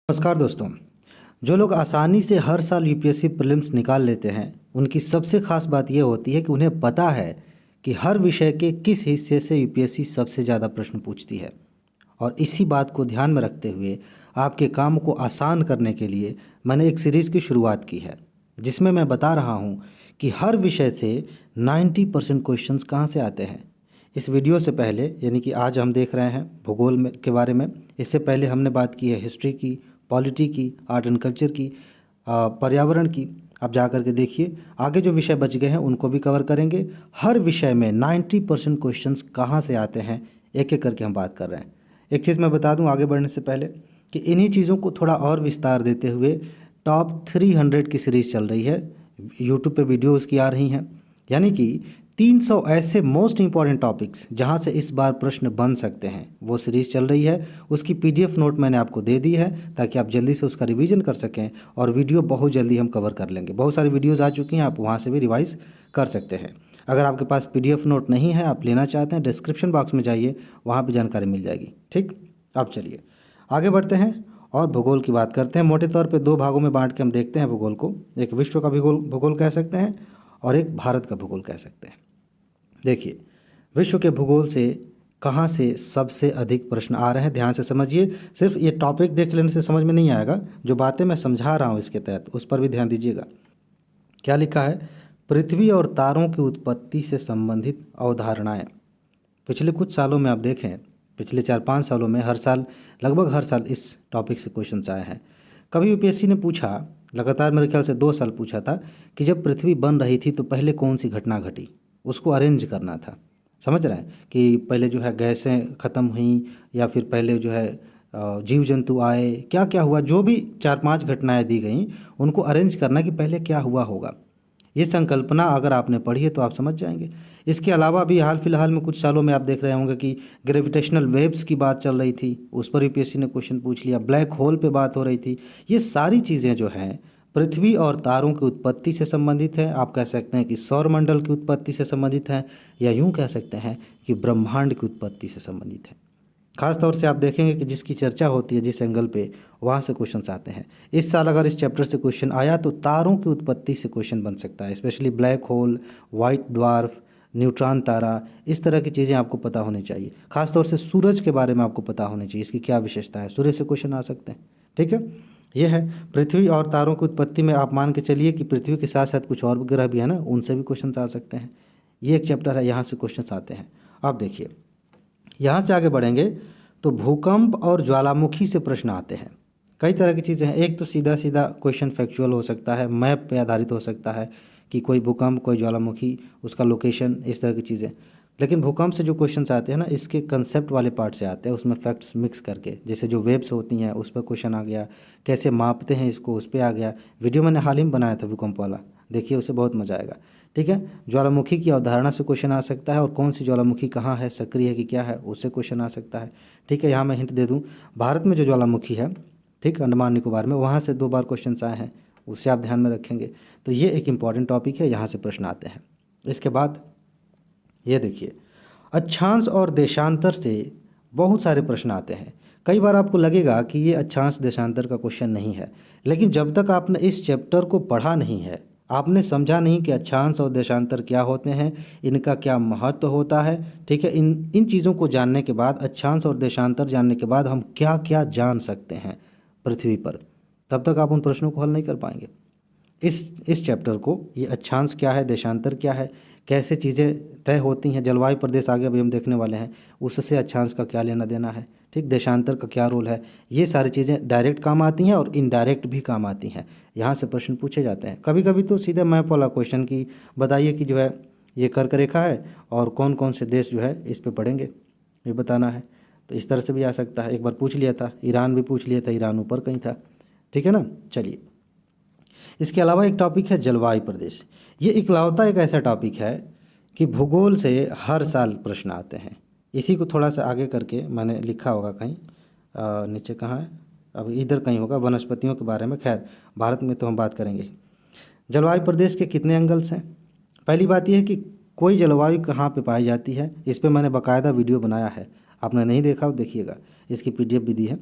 नमस्कार दोस्तों। जो लोग आसानी से हर साल यूपीएससी प्रीलिम्स निकाल लेते हैं उनकी सबसे खास बात यह होती है कि उन्हें पता है कि हर विषय के किस हिस्से से यूपीएससी सबसे ज़्यादा प्रश्न पूछती है। और इसी बात को ध्यान में रखते हुए आपके काम को आसान करने के लिए मैंने एक सीरीज़ की शुरुआत की है जिसमें मैं बता रहा हूँ कि हर विषय से 90% क्वेश्चंस कहाँ से आते हैं। इस वीडियो से पहले यानी कि आज हम देख रहे हैं भूगोल में के बारे में। इससे पहले हमने बात की है हिस्ट्री की, पॉलिटी की, आर्ट एंड कल्चर की, पर्यावरण की। आप जा कर के देखिए आगे जो विषय बच गए हैं उनको भी कवर करेंगे। हर विषय में 90% क्वेश्चंस कहाँ से आते हैं एक एक करके हम बात कर रहे हैं। एक चीज़ मैं बता दूं आगे बढ़ने से पहले कि इन्हीं चीज़ों को थोड़ा और विस्तार देते हुए टॉप 300 की सीरीज़ चल रही है। यूट्यूब पे वीडियोज़ की आ रही हैं, यानी कि 300 ऐसे मोस्ट इंपॉर्टेंट टॉपिक्स जहां से इस बार प्रश्न बन सकते हैं, वो सीरीज़ चल रही है। उसकी पीडीएफ नोट मैंने आपको दे दी है ताकि आप जल्दी से उसका रिवीजन कर सकें और वीडियो बहुत जल्दी हम कवर कर लेंगे। बहुत सारी वीडियोज़ आ चुकी हैं, आप वहां से भी रिवाइज कर सकते हैं। अगर आपके पास पीडीएफ नोट नहीं है, आप लेना चाहते हैं, डिस्क्रिप्शन बॉक्स में जाइए, वहाँ पर जानकारी मिल जाएगी। ठीक, अब चलिए आगे बढ़ते हैं और भूगोल की बात करते हैं। मोटे तौर पे दो भागों में बांट के हम देखते हैं भूगोल को। एक विश्व का भूगोल भूगोल कह सकते हैं और एक भारत का भूगोल कह सकते हैं। देखिए विश्व के भूगोल से कहाँ से सबसे अधिक प्रश्न आ रहे हैं, ध्यान से समझिए। सिर्फ ये टॉपिक देख लेने से समझ में नहीं आएगा, जो बातें मैं समझा रहा हूँ इसके तहत उस पर भी ध्यान दीजिएगा। क्या लिखा है? पृथ्वी और तारों की उत्पत्ति से संबंधित अवधारणाएं। पिछले कुछ सालों में आप देखें, पिछले 4-5 सालों में हर साल, लगभग हर साल इस टॉपिक से क्वेश्चन आए हैं। कभी यूपीएससी ने पूछा, लगातार मेरे ख्याल से 2 साल पूछा था कि जब पृथ्वी बन रही थी तो पहले कौन सी घटना घटी, उसको अरेंज करना था। समझ रहे हैं कि पहले जो है गैसें ख़त्म हुई या फिर पहले जो है जीव जंतु आए, क्या क्या हुआ, जो भी 4-5 घटनाएं दी गई उनको अरेंज करना कि पहले क्या हुआ होगा। ये संकल्पना अगर आपने पढ़ी है तो आप समझ जाएंगे। इसके अलावा भी हाल फिलहाल में कुछ सालों में आप देख रहे होंगे कि ग्रेविटेशनल वेव्स की बात चल रही थी, उस पर यूपीएससी ने क्वेश्चन पूछ लिया। ब्लैक होल पे बात हो रही थी। ये सारी चीज़ें जो हैं पृथ्वी और तारों की उत्पत्ति से संबंधित है। आप कह सकते हैं कि सौरमंडल की उत्पत्ति से संबंधित है, या यूं कह सकते हैं कि ब्रह्मांड की उत्पत्ति से संबंधित है। खास तौर से आप देखेंगे कि जिसकी चर्चा होती है जिस एंगल पे, वहाँ से क्वेश्चन आते हैं। इस साल अगर इस चैप्टर से क्वेश्चन आया तो तारों की उत्पत्ति से क्वेश्चन बन सकता है, specially black hole, white dwarf, neutron तारा, इस तरह की चीज़ें आपको पता होनी चाहिए। खासतौर से सूरज के बारे में आपको पता होनी चाहिए, इसकी क्या विशेषता है, सूर्य से क्वेश्चन आ सकते हैं। ठीक है, ये है पृथ्वी और तारों की उत्पत्ति में। आप मान के चलिए कि पृथ्वी के साथ साथ कुछ और ग्रह भी है ना, उनसे भी क्वेश्चन आ सकते हैं। ये एक चैप्टर है, यहाँ से क्वेश्चन आते हैं। अब देखिए यहाँ से आगे बढ़ेंगे तो भूकंप और ज्वालामुखी से प्रश्न आते हैं। कई तरह की चीज़ें हैं। एक तो सीधा सीधा क्वेश्चन फैक्चुअल हो सकता है, मैप पे आधारित हो सकता है कि कोई भूकंप, कोई ज्वालामुखी, उसका लोकेशन, इस तरह की चीज़ें। लेकिन भूकंप से जो क्वेश्चंस आते हैं ना, इसके कंसेप्ट वाले पार्ट से आते हैं, उसमें फैक्ट्स मिक्स करके। जैसे जो वेव्स होती हैं उस पर क्वेश्चन आ गया, कैसे मापते हैं इसको, उस पर आ गया। वीडियो मैंने हाल ही में बनाया था भूकंप वाला, देखिए उसे, बहुत मज़ा आएगा। ठीक है, ज्वालामुखी की अवधारणा से क्वेश्चन आ सकता है, और कौन सी ज्वालामुखी कहाँ है, सक्रिय है कि क्या है, उससे क्वेश्चन आ सकता है। ठीक है, यहाँ मैं हिंट दे दूँ, भारत में जो ज्वालामुखी है, ठीक, अंडमान निकोबार में, वहाँ से 2 बार क्वेश्चन आए हैं, उससे आप ध्यान में रखेंगे। तो ये एक इम्पॉर्टेंट टॉपिक है, यहाँ से प्रश्न आते हैं। इसके बाद ये देखिए, अक्षांश और देशांतर से बहुत सारे प्रश्न आते हैं। कई बार आपको लगेगा कि ये अक्षांश देशांतर का क्वेश्चन नहीं है, लेकिन जब तक आपने इस चैप्टर को पढ़ा नहीं है, आपने समझा नहीं कि अक्षांश और देशांतर क्या होते हैं, इनका क्या महत्व होता है। ठीक है, इन इन चीज़ों को जानने के बाद, अक्षांश और देशांतर जानने के बाद हम क्या क्या जान सकते हैं पृथ्वी पर, तब तक आप उन प्रश्नों को हल नहीं कर पाएंगे। इस चैप्टर को, ये अक्षांश क्या है, देशांतर क्या है, कैसे चीज़ें तय होती हैं, जलवायु प्रदेश आगे अभी हम देखने वाले हैं, उससे अक्षांश का क्या लेना देना है, ठीक, देशांतर का क्या रोल है, ये सारी चीज़ें डायरेक्ट काम आती हैं और इनडायरेक्ट भी काम आती हैं। यहाँ से प्रश्न पूछे जाते हैं। कभी कभी तो सीधे मैप वाला क्वेश्चन की बताइए कि जो है ये कर्क रेखा है और कौन कौन से देश जो है इस पे पड़ेंगे, ये बताना है। तो इस तरह से भी आ सकता है। एक बार पूछ लिया था, ईरान भी पूछ लिया था, ईरान ऊपर कहीं था। ठीक है ना, चलिए। इसके अलावा एक टॉपिक है जलवायु प्रदेश। ये इकलौता एक ऐसा टॉपिक है कि भूगोल से हर साल प्रश्न आते हैं। इसी को थोड़ा सा आगे करके मैंने लिखा होगा कहीं, नीचे कहाँ है, अब इधर कहीं होगा, वनस्पतियों के बारे में। खैर, भारत में तो हम बात करेंगे। जलवायु प्रदेश के कितने एंगल्स हैं? पहली बात यह है कि कोई जलवायु कहाँ पे पाई जाती है, इस पे मैंने बाकायदा वीडियो बनाया है, आपने नहीं देखा हो देखिएगा, इसकी पीडीएफ भी दी है।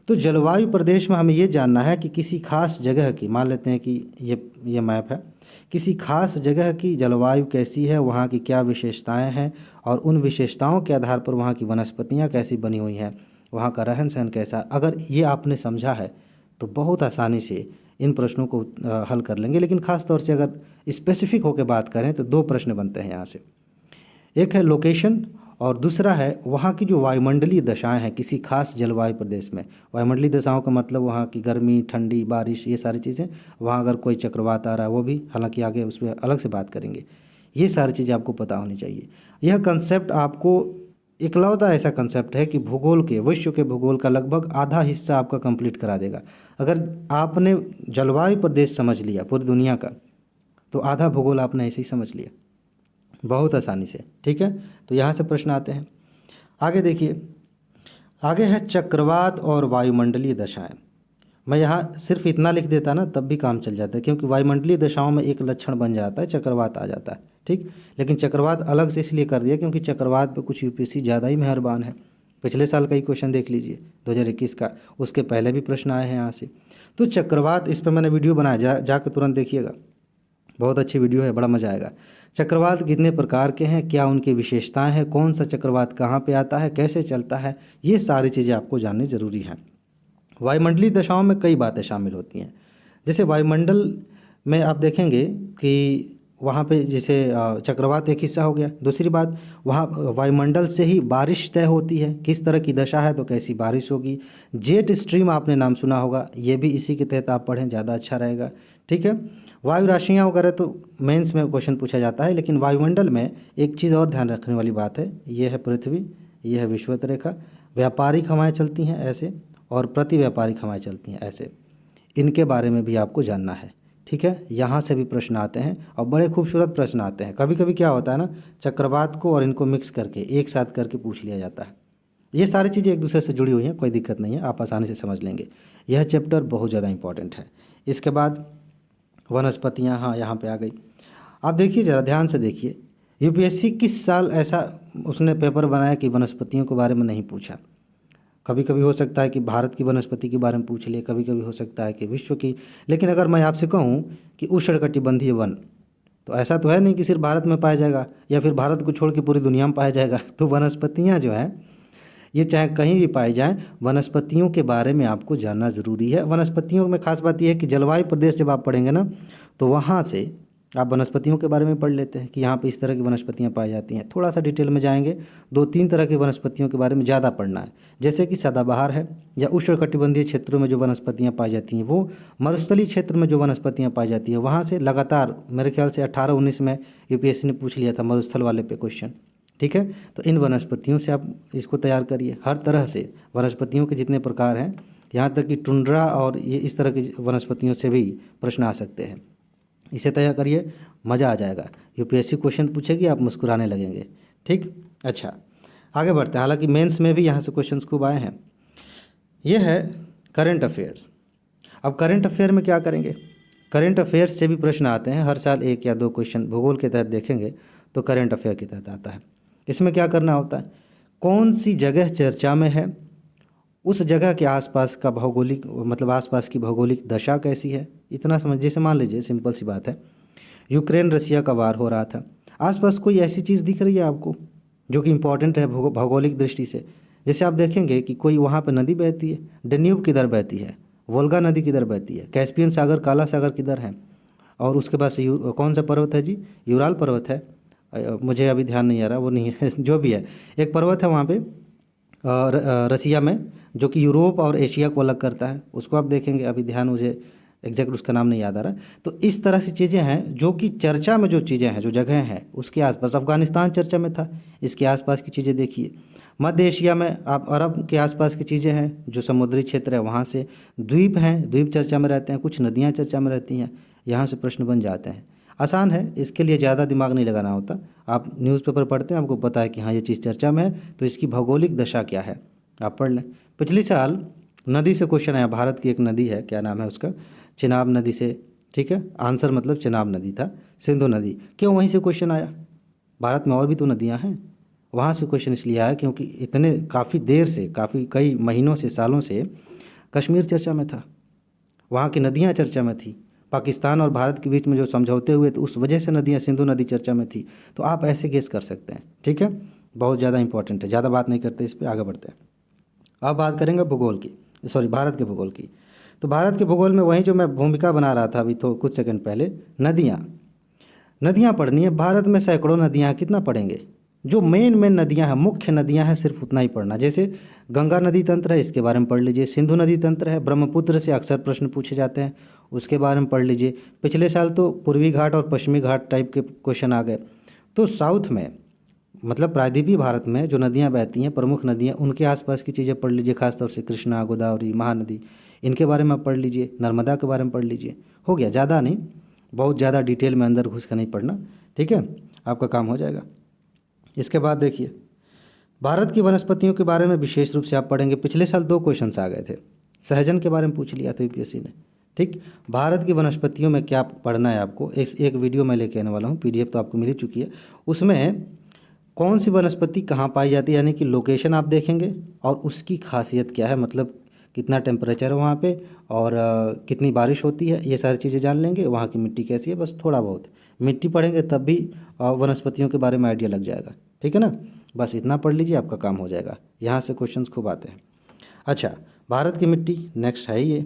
तो जलवायु प्रदेश में हमें ये जानना है कि किसी खास जगह की, मान लेते हैं कि ये मैप है, किसी खास जगह की जलवायु कैसी है, वहाँ की क्या विशेषताएं हैं और उन विशेषताओं के आधार पर वहाँ की वनस्पतियाँ कैसी बनी हुई हैं, वहाँ का रहन सहन कैसा। अगर ये आपने समझा है तो बहुत आसानी से इन प्रश्नों को हल कर लेंगे। लेकिन ख़ास तौर से अगर स्पेसिफिक होकर बात करें तो दो प्रश्न बनते हैं यहाँ से। एक है लोकेशन और दूसरा है वहाँ की जो वायुमंडलीय दशाएं हैं किसी खास जलवायु प्रदेश में। वायुमंडलीय दशाओं का मतलब वहाँ की गर्मी, ठंडी, बारिश, ये सारी चीज़ें। वहाँ अगर कोई चक्रवात आ रहा है वो भी, हालांकि आगे उसमें अलग से बात करेंगे। ये सारी चीज़ें आपको पता होनी चाहिए। यह कंसेप्ट आपको इकलौता ऐसा कंसेप्ट है कि भूगोल के, विश्व के भूगोल का लगभग आधा हिस्सा आपका कंप्लीट करा देगा। अगर आपने जलवायु प्रदेश समझ लिया पूरी दुनिया का, तो आधा भूगोल आपने ऐसे ही समझ लिया बहुत आसानी से। ठीक है, तो यहाँ से प्रश्न आते हैं। आगे देखिए, आगे है चक्रवात और वायुमंडलीय दशाएं। मैं यहाँ सिर्फ इतना लिख देता ना तब भी काम चल जाता है, क्योंकि वायुमंडलीय दशाओं में एक लक्षण बन जाता है, चक्रवात आ जाता है। ठीक, लेकिन चक्रवात अलग से इसलिए कर दिया क्योंकि चक्रवात पे कुछ यूपीएससी ज़्यादा ही मेहरबान है। पिछले साल का ही क्वेश्चन देख लीजिए 2021 का, उसके पहले भी प्रश्न आए हैं यहाँ से। तो चक्रवात, इस पर मैंने वीडियो बनाया, जाकर तुरंत देखिएगा, बहुत अच्छी वीडियो है, बड़ा मज़ा आएगा। चक्रवात कितने प्रकार के हैं, क्या उनकी विशेषताएं हैं, कौन सा चक्रवात कहाँ पे आता है, कैसे चलता है, ये सारी चीज़ें आपको जाननी ज़रूरी हैं। वायुमंडलीय दशाओं में कई बातें शामिल होती हैं। जैसे वायुमंडल में आप देखेंगे कि वहाँ पे जैसे चक्रवात एक हिस्सा हो गया। दूसरी बात, वहाँ वायुमंडल से ही बारिश तय होती है, किस तरह की दशा है तो कैसी बारिश होगी। जेट स्ट्रीम आपने नाम सुना होगा, ये भी इसी के तहत आप पढ़ें, ज़्यादा अच्छा रहेगा। ठीक है, वायु राशियाँ वगैरह तो मेंस में क्वेश्चन पूछा जाता है, लेकिन वायुमंडल में एक चीज़ और ध्यान रखने वाली बात है, ये है पृथ्वी, ये है विषुवत रेखा, व्यापारिक हवाएं चलती हैं ऐसे और प्रति व्यापारिक हवाएं चलती हैं ऐसे, इनके बारे में भी आपको जानना है। ठीक है, यहाँ से भी प्रश्न आते हैं और बड़े खूबसूरत प्रश्न आते हैं। कभी कभी क्या होता है ना, चक्रवात को और इनको मिक्स करके एक साथ करके पूछ लिया जाता है। ये सारी चीज़ें एक दूसरे से जुड़ी हुई हैं, कोई दिक्कत नहीं है, आप आसानी से समझ लेंगे। यह चैप्टर बहुत ज़्यादा इंपॉर्टेंट है। इसके बाद वनस्पतियाँ, हाँ यहाँ पे आ गई। आप देखिए, ज़रा ध्यान से देखिए, यूपीएससी किस साल ऐसा उसने पेपर बनाया कि वनस्पतियों के बारे में नहीं पूछा। कभी कभी हो सकता है कि भारत की वनस्पति के बारे में पूछ लिए, कभी कभी हो सकता है कि विश्व की। लेकिन अगर मैं आपसे कहूँ कि उष्णकटिबंधीय वन, तो ऐसा तो है नहीं कि सिर्फ भारत में पाया जाएगा या फिर भारत को छोड़ के पूरी दुनिया में पाया जाएगा। तो वनस्पतियाँ जो हैं ये चाहे कहीं भी पाई जाएं, वनस्पतियों के बारे में आपको जानना ज़रूरी है। वनस्पतियों में खास बात यह है कि जलवायु प्रदेश जब आप पढ़ेंगे ना, तो वहाँ से आप वनस्पतियों के बारे में पढ़ लेते हैं कि यहाँ पे इस तरह की वनस्पतियाँ पाई जाती हैं। थोड़ा सा डिटेल में जाएंगे, 2-3 तरह की वनस्पतियों के बारे में ज़्यादा पढ़ना है। जैसे कि सदाबहार है, या उष्णकटिबंधीय क्षेत्रों में जो वनस्पतियाँ पाई जाती हैं वो, मरुस्थलीय क्षेत्र में जो वनस्पतियाँ पाई जाती हैं वहाँ से लगातार, मेरे ख्याल से 18-19 में यूपीएससी ने पूछ लिया था मरुस्थल वाले पे क्वेश्चन। ठीक है, तो इन वनस्पतियों से आप इसको तैयार करिए। हर तरह से वनस्पतियों के जितने प्रकार हैं, यहाँ तक कि टुंड्रा और ये इस तरह की वनस्पतियों से भी प्रश्न आ सकते हैं। इसे तैयार करिए, मज़ा आ जाएगा। यूपीएससी क्वेश्चन पूछेगी, आप मुस्कुराने लगेंगे। ठीक, अच्छा आगे बढ़ते हैं। हालांकि मेंस में भी यहाँ से क्वेश्चंस खूब आए हैं। ये है करंट अफेयर्स। अब करंट अफेयर में क्या करेंगे, करंट अफेयर्स से भी प्रश्न आते हैं। हर साल 1 या 2 क्वेश्चन भूगोल के तहत देखेंगे तो करंट अफेयर के तहत आता है। इसमें क्या करना होता है, कौन सी जगह चर्चा में है, उस जगह के आसपास का भौगोलिक, मतलब आसपास की भौगोलिक दशा कैसी है, इतना समझ। जैसे मान लीजिए, सिंपल सी बात है, यूक्रेन रसिया का वार हो रहा था, आसपास कोई ऐसी चीज़ दिख रही है आपको जो कि इम्पोर्टेंट है भौगोलिक दृष्टि से। जैसे आप देखेंगे कि कोई वहाँ पर नदी बहती है, डेन्यूब किधर बहती है, वोल्गा नदी किधर बहती है, कैस्पियन सागर, काला सागर किधर है, और उसके बाद से कौन सा पर्वत है जी, यूराल पर्वत है, मुझे अभी ध्यान नहीं आ रहा, वो नहीं है जो भी है, एक पर्वत है वहाँ पे रसिया में, जो कि यूरोप और एशिया को अलग करता है, उसको आप देखेंगे। अभी ध्यान मुझे एग्जैक्ट उसका नाम नहीं याद आ रहा। तो इस तरह से चीज़ें हैं जो कि चर्चा में, जो चीज़ें हैं, जो जगह हैं उसके आसपास। अफगानिस्तान चर्चा में था, इसके आसपास की चीज़ें देखिए। मध्य एशिया में आप अरब के आसपास की चीज़ें हैं, जो समुद्री क्षेत्र है वहाँ से। द्वीप हैं, द्वीप चर्चा में रहते हैं, कुछ नदियाँ चर्चा में रहती हैं, यहाँ से प्रश्न बन जाते हैं। आसान है, इसके लिए ज़्यादा दिमाग नहीं लगाना होता। आप न्यूज़पेपर पढ़ते हैं, आपको पता है कि हाँ ये चीज़ चर्चा में है, तो इसकी भौगोलिक दशा क्या है आप पढ़ लें। पिछले साल नदी से क्वेश्चन आया, भारत की एक नदी है, क्या नाम है उसका, चिनाब नदी से। ठीक है, आंसर मतलब चिनाब नदी था, सिंधु नदी। क्यों वहीं से क्वेश्चन आया, भारत में और भी तो नदियां हैं, वहाँ से क्वेश्चन इसलिए आया क्योंकि इतने काफ़ी देर से, कई महीनों से, सालों से कश्मीर चर्चा में था, वहाँ की नदियाँ चर्चा में थी, पाकिस्तान और भारत के बीच में जो समझौते हुए तो उस वजह से नदियाँ, सिंधु नदी चर्चा में थी। तो आप ऐसे गेस कर सकते हैं, ठीक है। बहुत ज़्यादा इंपॉर्टेंट है, ज़्यादा बात नहीं करते इस पर, आगे बढ़ते हैं। अब बात करेंगे भूगोल की, सॉरी भारत के भूगोल की। तो भारत के भूगोल में वही जो मैं भूमिका बना रहा था अभी तो कुछ सेकंड पहले, नदियाँ, नदियाँ पढ़नी है। भारत में सैकड़ों नदियाँ, कितना पढ़ेंगे? जो मेन नदियाँ हैं, मुख्य नदियाँ हैं, सिर्फ उतना ही पढ़ना। जैसे गंगा नदी तंत्र है, इसके बारे में पढ़ लीजिए। सिंधु नदी तंत्र है, ब्रह्मपुत्र से अक्सर प्रश्न पूछे जाते हैं, उसके बारे में पढ़ लीजिए। पिछले साल तो पूर्वी घाट और पश्चिमी घाट टाइप के क्वेश्चन आ गए। तो साउथ में, मतलब प्रायद्वीपीय भारत में जो नदियाँ बहती हैं, प्रमुख नदियाँ, उनके आसपास की चीज़ें पढ़ लीजिए, खासतौर से कृष्णा, गोदावरी, महानदी, इनके बारे में पढ़ लीजिए। नर्मदा के बारे में पढ़ लीजिए। हो गया, ज़्यादा नहीं, बहुत ज़्यादा डिटेल में अंदर घुस कर नहीं पढ़ना, ठीक है, आपका काम हो जाएगा। इसके बाद देखिए, भारत की वनस्पतियों के बारे में विशेष रूप से आप पढ़ेंगे। पिछले साल 2 क्वेश्चन आ गए थे, सहजन के बारे में पूछ लिया था यूपीएससी ने, ठीक। भारत की वनस्पतियों में क्या पढ़ना है आपको, एक वीडियो मैं लेके आने वाला हूँ, पीडीएफ तो आपको मिल ही चुकी है। उसमें कौन सी वनस्पति कहाँ पाई जाती है, यानी कि लोकेशन आप देखेंगे, और उसकी खासियत क्या है, मतलब कितना टेम्परेचर है वहाँ पे, और कितनी बारिश होती है, ये सारी चीज़ें जान लेंगे। वहाँ की मिट्टी कैसी है, बस थोड़ा बहुत मिट्टी पढ़ेंगे तब भी वनस्पतियों के बारे में आइडिया लग जाएगा, ठीक है ना। बस इतना पढ़ लीजिए, आपका काम हो जाएगा। यहाँ से क्वेश्चंस खूब आते हैं। अच्छा, भारत की मिट्टी नेक्स्ट है ये।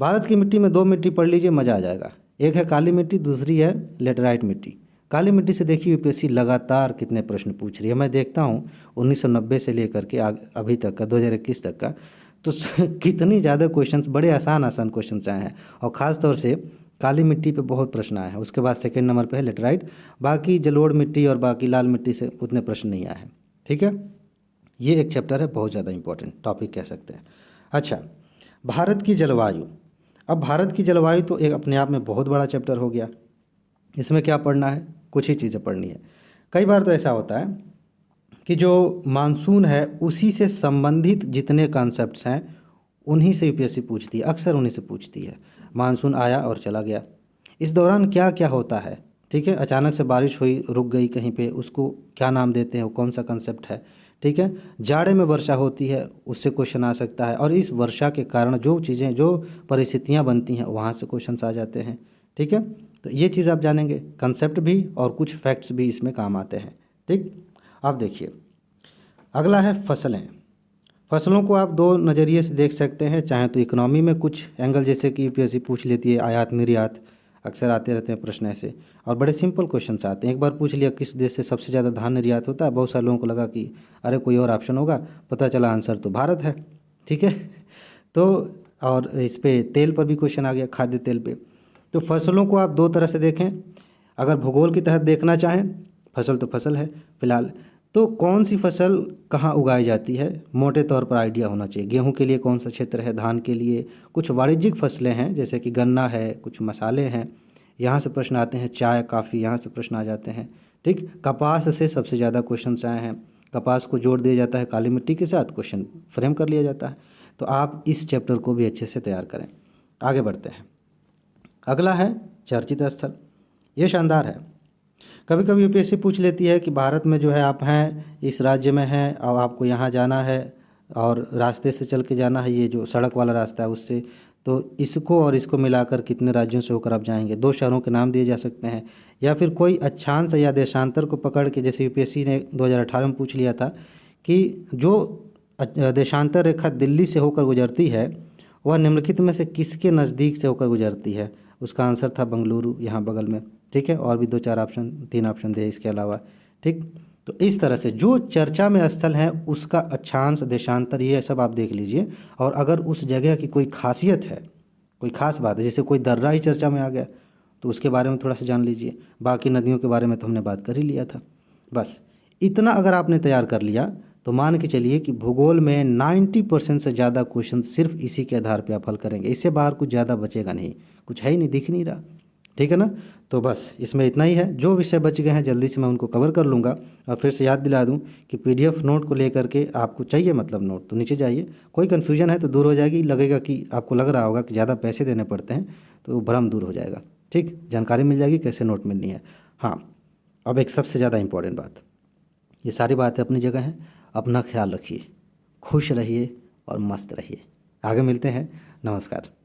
भारत की मिट्टी में 2 मिट्टी पढ़ लीजिए, मज़ा आ जाएगा। एक है काली मिट्टी, दूसरी है लेटराइट मिट्टी। काली मिट्टी से देखिए यूपीएससी लगातार कितने प्रश्न पूछ रही है। मैं देखता हूँ 1990 से लेकर के अभी तक का, 2021 तक का, तो कितनी ज़्यादा क्वेश्चंस, बड़े आसान आसान क्वेश्चंस आए हैं, और ख़ास तौर से काली मिट्टी पे बहुत प्रश्न आए हैं। उसके बाद सेकंड नंबर पे है लेटराइट। बाकी जलोढ़ मिट्टी और बाकी लाल मिट्टी से उतने प्रश्न नहीं आए हैं, ठीक है। ये एक चैप्टर है, बहुत ज़्यादा इंपॉर्टेंट टॉपिक कह सकते हैं। अच्छा, भारत की जलवायु। अब भारत की जलवायु तो एक अपने आप में बहुत बड़ा चैप्टर हो गया। इसमें क्या पढ़ना है, कुछ ही चीज़ें पढ़नी है। कई बार तो ऐसा होता है कि जो मानसून है उसी से संबंधित जितने कॉन्सेप्ट्स हैं उन्हीं से यूपीएससी पूछती है, अक्सर उन्हीं से पूछती है। मानसून आया और चला गया, इस दौरान क्या क्या होता है, ठीक है। अचानक से बारिश हुई, रुक गई कहीं पे, उसको क्या नाम देते हैं, वो कौन सा कंसेप्ट है, ठीक है। जाड़े में वर्षा होती है, उससे क्वेश्चन आ सकता है, और इस वर्षा के कारण जो चीज़ें, जो परिस्थितियाँ बनती हैं, वहाँ से क्वेश्चन आ जाते हैं, ठीक है। तो ये चीज़ आप जानेंगे, कंसेप्ट भी और कुछ फैक्ट्स भी इसमें काम आते हैं, ठीक। अब देखिए, अगला है फसलें। फसलों को आप 2 नज़रिए से देख सकते हैं, चाहे तो इकोनॉमी में कुछ एंगल, जैसे कि यूपीएससी पूछ लेती है आयात निर्यात, अक्सर आते रहते हैं प्रश्न ऐसे, और बड़े सिंपल क्वेश्चंस आते हैं। एक बार पूछ लिया किस देश से सबसे ज़्यादा धान निर्यात होता है, बहुत सारे लोगों को लगा कि अरे कोई और ऑप्शन होगा, पता चला आंसर तो भारत है, ठीक है। तो और इस पे तेल पर भी क्वेश्चन आ गया, खाद्य तेल पे। तो फसलों को आप 2 तरह से देखें, अगर भूगोल के तहत देखना चाहें, फसल तो फसल है फिलहाल, तो कौन सी फसल कहाँ उगाई जाती है, मोटे तौर पर आइडिया होना चाहिए। गेहूं के लिए कौन सा क्षेत्र है, धान के लिए, कुछ वाणिज्यिक फसलें हैं जैसे कि गन्ना है, कुछ मसाले हैं, यहाँ से प्रश्न आते हैं, चाय, काफ़ी, यहाँ से प्रश्न आ जाते हैं, ठीक। कपास से सबसे ज़्यादा क्वेश्चन आए हैं, कपास को जोड़ दिया जाता है काली मिट्टी के साथ, क्वेश्चन फ्रेम कर लिया जाता है। तो आप इस चैप्टर को भी अच्छे से तैयार करें। आगे बढ़ते हैं, अगला है चर्चित स्थल। ये शानदार है। कभी कभी यूपीएससी पूछ लेती है कि भारत में जो है आप हैं, इस राज्य में हैं और आपको यहाँ जाना है और रास्ते से चल के जाना है, ये जो सड़क वाला रास्ता है उससे, तो इसको और इसको मिलाकर कितने राज्यों से होकर आप जाएंगे। 2 शहरों के नाम दिए जा सकते हैं, या फिर कोई अक्षांश या देशांतर को पकड़ के, जैसे यूपीएससी ने 2018 में पूछ लिया था कि जो देशांतर रेखा दिल्ली से होकर गुजरती है वह निम्नलिखित में से किसके नज़दीक से होकर गुजरती है। उसका आंसर था बंगलुरु, यहाँ बगल में, ठीक है। और भी 2-4 ऑप्शन, 3 ऑप्शन दे इसके अलावा, ठीक। तो इस तरह से जो चर्चा में स्थल है उसका अक्षांश, देशांतर, ये सब आप देख लीजिए। और अगर उस जगह की कोई खासियत है, कोई खास बात है, जैसे कोई दर्रा ही चर्चा में आ गया तो उसके बारे में थोड़ा सा जान लीजिए। बाकी नदियों के बारे में तो हमने बात कर ही लिया था। बस इतना अगर आपने तैयार कर लिया तो मान के चलिए कि भूगोल में 90% से ज़्यादा क्वेश्चन सिर्फ इसी के आधार पे आप हल करेंगे। इससे बाहर कुछ ज़्यादा बचेगा नहीं, कुछ है ही नहीं, दिख नहीं रहा, ठीक है ना। तो बस इसमें इतना ही है। जो विषय बच गए हैं जल्दी से मैं उनको कवर कर लूँगा। और फिर से याद दिला दूँ कि पीडीएफ नोट को लेकर के आपको चाहिए, मतलब नोट, तो नीचे जाइए। कोई कन्फ्यूजन है तो दूर हो जाएगी, लगेगा कि आपको लग रहा होगा कि ज़्यादा पैसे देने पड़ते हैं, तो वो भ्रम दूर हो जाएगा, ठीक। जानकारी मिल जाएगी कैसे नोट मिलनी है। हाँ, अब एक सबसे ज़्यादा इंपॉर्टेंट बात, ये सारी बातें अपनी जगह हैं, अपना ख्याल रखिए, खुश रहिए और मस्त रहिए। आगे मिलते हैं। नमस्कार।